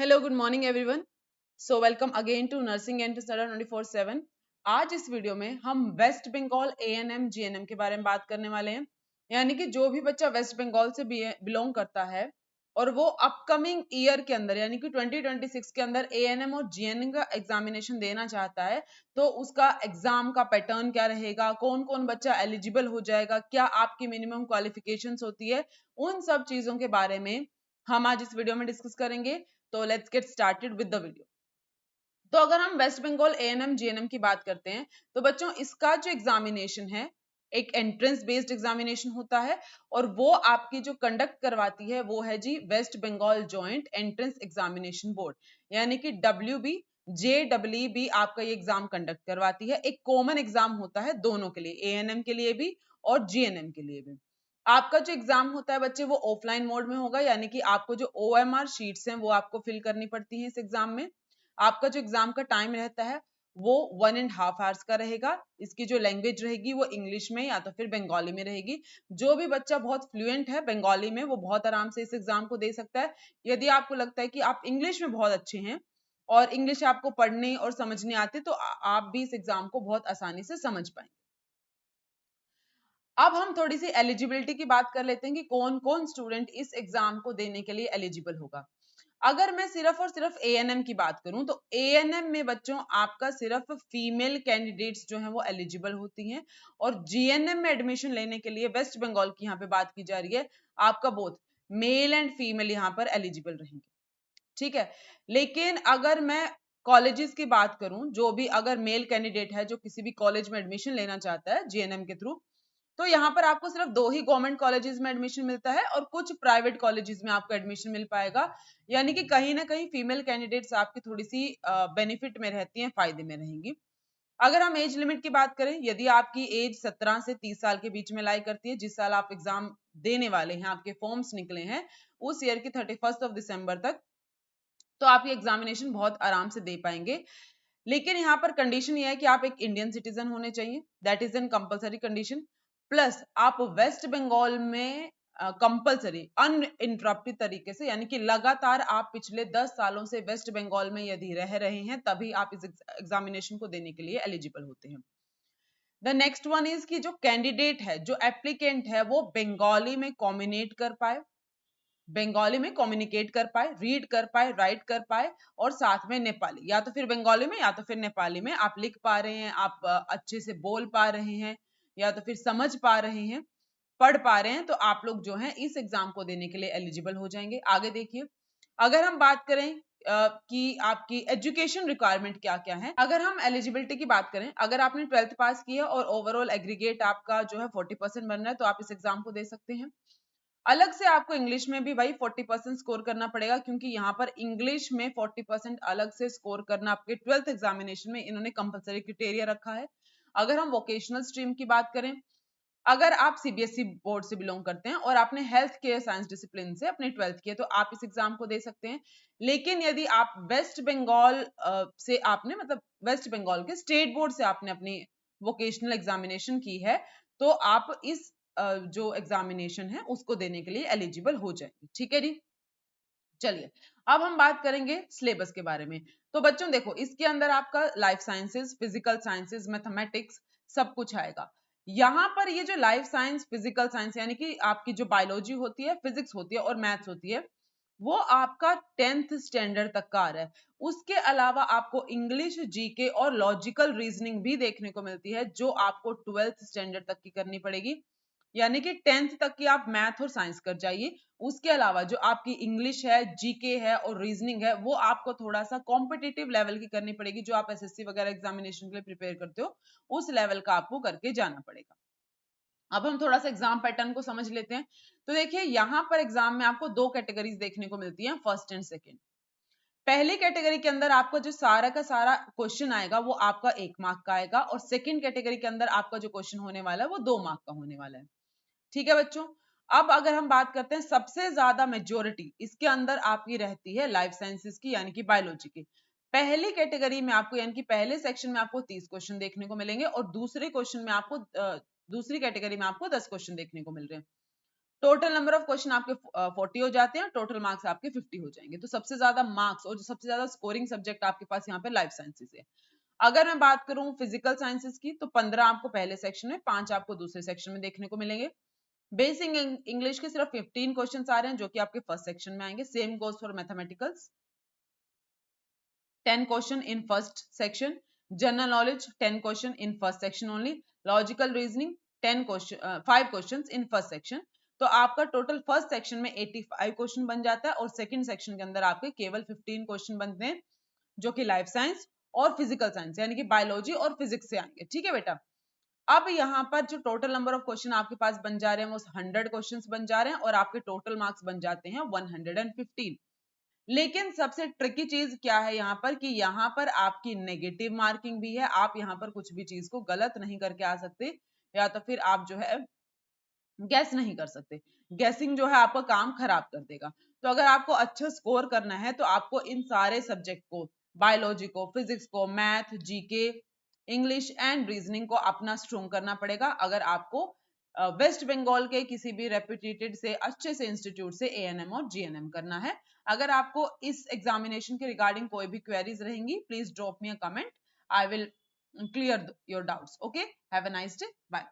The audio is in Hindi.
Hello good morning everyone. So welcome again to nursing and study 24/7। आज इस वीडियो में हम वेस्ट बंगाल एएनएम जीएनएम के बारे में बात करने वाले हैं। यानी कि जो भी बच्चा वेस्ट बंगाल से बिलोंग करता है और वो अपकमिंग ईयर के अंदर यानी कि 2026 के अंदर एएनएम और जीएनएम का एग्जामिनेशन देना चाहता है, तो उसका एग्जाम का पैटर्न क्या रहेगा, कौन कौन बच्चा एलिजिबल हो जाएगा, क्या आपकी मिनिमम क्वालिफिकेशंस होती है, उन सब चीजों के बारे में हम आज इस वीडियो में डिस्कस करेंगे। तो let's get started with the video. तो अगर हम वेस्ट बंगाल एएनएम जीएनएम की बात करते हैं तो बच्चों इसका जो एग्जामिनेशन है एक एंट्रेंस बेस्ड एग्जामिनेशन होता है और वो आपकी जो कंडक्ट करवाती है वो है जी West Bengal joint entrance examination board, यानी कि WB JEE आपका ये एग्जाम कंडक्ट करवाती है। एक कॉमन एग्जाम होता है दोनों के लिए, एएनएम के लिए भी और जीएनएम के लिए भी। आपका जो एग्जाम होता है बच्चे वो ऑफलाइन मोड में होगा, यानी कि आपको जो OMR शीट्स हैं वो आपको फिल करनी पड़ती हैं इस एग्जाम में। आपका जो एग्जाम का टाइम रहता है वो 1.5 आवर्स का रहेगा। इसकी जो लैंग्वेज रहेगी वो इंग्लिश में या तो फिर बंगाली में रहेगी। जो भी बच्चा बहुत फ्लुएंट है बंगाली में वो बहुत आराम से इस एग्जाम को दे सकता है। यदि आपको लगता है कि आप इंग्लिश में बहुत अच्छे हैं और इंग्लिश आपको पढ़ने और समझने आती तो आप भी इस एग्जाम को बहुत आसानी से समझ पाएंगे। अब हम थोड़ी सी एलिजिबिलिटी की बात कर लेते हैं कि कौन कौन स्टूडेंट इस एग्जाम को देने के लिए एलिजिबल होगा। अगर मैं सिर्फ और सिर्फ एएनएम की बात करूं तो एएनएम में बच्चों आपका सिर्फ फीमेल कैंडिडेट्स जो हैं वो एलिजिबल होती हैं और जीएनएम में एडमिशन लेने के लिए वेस्ट बंगाल की यहाँ पे बात की जा रही है, आपका बोथ मेल एंड फीमेल यहाँ पर एलिजिबल रहेंगे। ठीक है, लेकिन अगर मैं कॉलेजेस की बात करूं, जो भी अगर मेल कैंडिडेट है जो किसी भी कॉलेज में एडमिशन लेना चाहता है जीएनएम के थ्रू, तो यहाँ पर आपको सिर्फ 2 ही गवर्नमेंट कॉलेजेस में एडमिशन मिलता है और कुछ प्राइवेट कॉलेजेस में आपको एडमिशन मिल पाएगा। यानी कि कहीं ना कहीं फीमेल कैंडिडेट्स आपकी थोड़ी सी बेनिफिट में रहती हैं, फायदे में रहेंगी। अगर हम एज लिमिट की बात करें, यदि आपकी एज 17 से 30 साल के बीच में लाई करती है, जिस साल आप एग्जाम देने वाले हैं, आपके फॉर्म्स निकले हैं उस ईयर की 31 दिसंबर तक, तो आप ये एग्जामिनेशन बहुत आराम से दे पाएंगे। लेकिन यहाँ पर कंडीशन ये है कि आप एक इंडियन सिटीजन होने चाहिए, that is an compulsory condition. Plus आप वेस्ट बंगाल में कंपलसरी अनइंटरप्टेड तरीके से, यानी कि लगातार आप पिछले 10 सालों से वेस्ट बंगाल में यदि रह रहे हैं तभी आप इस एग्जामिनेशन को देने के लिए एलिजिबल होते हैं। द नेक्स्ट वन इज कि जो कैंडिडेट है, जो एप्लीकेंट है, वो बंगाली में कम्युनिकेट कर पाए, बंगाली में कम्युनिकेट कर पाए, रीड कर पाए, राइट कर पाए और साथ में नेपाली, या तो फिर बंगाली में या तो फिर नेपाली में आप लिख पा रहे हैं, आप अच्छे से बोल पा रहे हैं या तो फिर समझ पा रहे हैं, पढ़ पा रहे हैं, तो आप लोग जो है इस एग्जाम को देने के लिए एलिजिबल हो जाएंगे। आगे देखिए, अगर हम बात करें कि आपकी एजुकेशन रिक्वायरमेंट क्या क्या है। अगर हम एलिजिबिलिटी की बात करें, अगर आपने 12th पास किया और ओवरऑल एग्रीगेट आपका जो है 40% बन रहा है तो आप इस एग्जाम को दे सकते हैं। अलग से आपको इंग्लिश में भी भाई 40% स्कोर करना पड़ेगा, क्योंकि यहाँ पर इंग्लिश में 40% अलग से स्कोर करना आपके 12th एग्जामिनेशन में इन्होंने कंपलसरी क्राइटेरिया रखा है। अगर हम वोकेशनल स्ट्रीम की बात करें, अगर आप सीबीएसई बोर्ड से बिलोंग करते हैं और आपने हेल्थ केयर साइंस डिसिप्लिन से अपने 12th किया तो आप इस एग्जाम को दे सकते हैं। लेकिन यदि आप वेस्ट बंगाल से आपने मतलब वेस्ट बंगाल के स्टेट बोर्ड से आपने अपनी वोकेशनल एग्जामिनेशन की है तो आप इस जो एग्जामिनेशन है उसको देने के लिए एलिजिबल हो जाएंगे। ठीक है जी, चलिए अब हम बात करेंगे सिलेबस के बारे में। तो बच्चों देखो, इसके अंदर आपका life sciences, physical sciences, mathematics सब कुछ आएगा। यहाँ पर ये जो लाइफ साइंस, फिजिकल साइंस यानी कि आपकी जो बायोलॉजी होती है, फिजिक्स होती है और मैथ्स होती है, वो आपका 10th स्टैंडर्ड तक का आ रहा है। उसके अलावा आपको इंग्लिश, जीके और लॉजिकल रीजनिंग भी देखने को मिलती है जो आपको 12th स्टैंडर्ड तक की करनी पड़ेगी। यानी कि 10th तक की आप मैथ और साइंस कर जाइए। उसके अलावा जो आपकी इंग्लिश है, जीके है और रीजनिंग है वो आपको थोड़ा सा कॉम्पिटिटिव लेवल की करनी पड़ेगी, जो आप एसएससी वगैरह एग्जामिनेशन के लिए प्रिपेयर करते हो उस लेवल का आपको करके जाना पड़ेगा। अब हम थोड़ा सा एग्जाम पैटर्न को समझ लेते हैं। तो देखिए, यहाँ पर एग्जाम में आपको 2 कैटेगरीज देखने को मिलती हैं, फर्स्ट एंड सेकेंड। पहली कैटेगरी के अंदर आपका जो सारा का सारा क्वेश्चन आएगा वो आपका 1 मार्क का आएगा और सेकेंड कैटेगरी के अंदर आपका जो क्वेश्चन होने वाला है वो 2 मार्क का होने वाला है। ठीक है बच्चों, अब अगर हम बात करते हैं सबसे ज्यादा मेजोरिटी इसके अंदर आपकी रहती है लाइफ साइंसेस की, यानी कि बायोलॉजी की। पहली कैटेगरी में आपको यानी कि पहले सेक्शन में आपको 30 क्वेश्चन देखने को मिलेंगे और दूसरे क्वेश्चन में आपको दूसरी कैटेगरी में आपको 10 क्वेश्चन देखने को मिल रहे हैं। टोटल नंबर ऑफ क्वेश्चन आपके 40 हो जाते हैं, टोटल मार्क्स आपके 50 हो जाएंगे। तो सबसे ज्यादा मार्क्स और जो सबसे ज्यादा स्कोरिंग सब्जेक्ट आपके पास यहाँ पे लाइफ साइंसेज है। अगर मैं बात करूं फिजिकल साइंसेज की, तो 15 आपको पहले सेक्शन में, 5 आपको दूसरे सेक्शन में देखने को मिलेंगे। बेसिक इंग्लिश के सिर्फ 15 क्वेश्चन आ रहे हैं जो कि आपके फर्स्ट सेक्शन में आएंगे। Same goes for mathematicals, 10 question in first section. General knowledge 10 question in first section only. Logical reasoning 10 question 5 questions in first section. तो आपका टोटल फर्स्ट सेक्शन में 85 क्वेश्चन बन जाता है और सेकंड सेक्शन के अंदर आपके केवल 15 क्वेश्चन बनते हैं जो कि लाइफ साइंस और फिजिकल साइंस यानी कि बायोलॉजी और फिजिक्स से आएंगे। ठीक है बेटा। अब यहाँ पर जो टोटल नंबर ऑफ क्वेश्चन आपके पास बन जा रहे हैं वो 100 क्वेश्चंस बन जा रहे हैं और आपके टोटल मार्क्स बन जाते हैं 115। लेकिन सबसे ट्रिकी चीज क्या है यहाँ पर कि यहाँ पर आपकी नेगेटिव मार्किंग भी है। आप यहाँ पर कुछ भी चीज को गलत नहीं करके आ सकते, या तो फिर आप जो है गैस नहीं कर सकते। गैसिंग जो है आपका काम खराब कर देगा। तो अगर आपको अच्छा स्कोर करना है तो आपको इन सारे सब्जेक्ट को, बायोलॉजी को, फिजिक्स को, math, GK, English and reasoning को अपना स्ट्रॉन्ग करना पड़ेगा। अगर आपको वेस्ट बंगाल के किसी भी रेप्यूटेड से अच्छे से इंस्टीट्यूट से एएनएम और जीएनएम करना है। अगर आपको इस एग्जामिनेशन के रिगार्डिंग कोई भी क्वेरीज रहेंगी, please drop me a comment, I will clear your doubts. Okay, have a nice day, bye.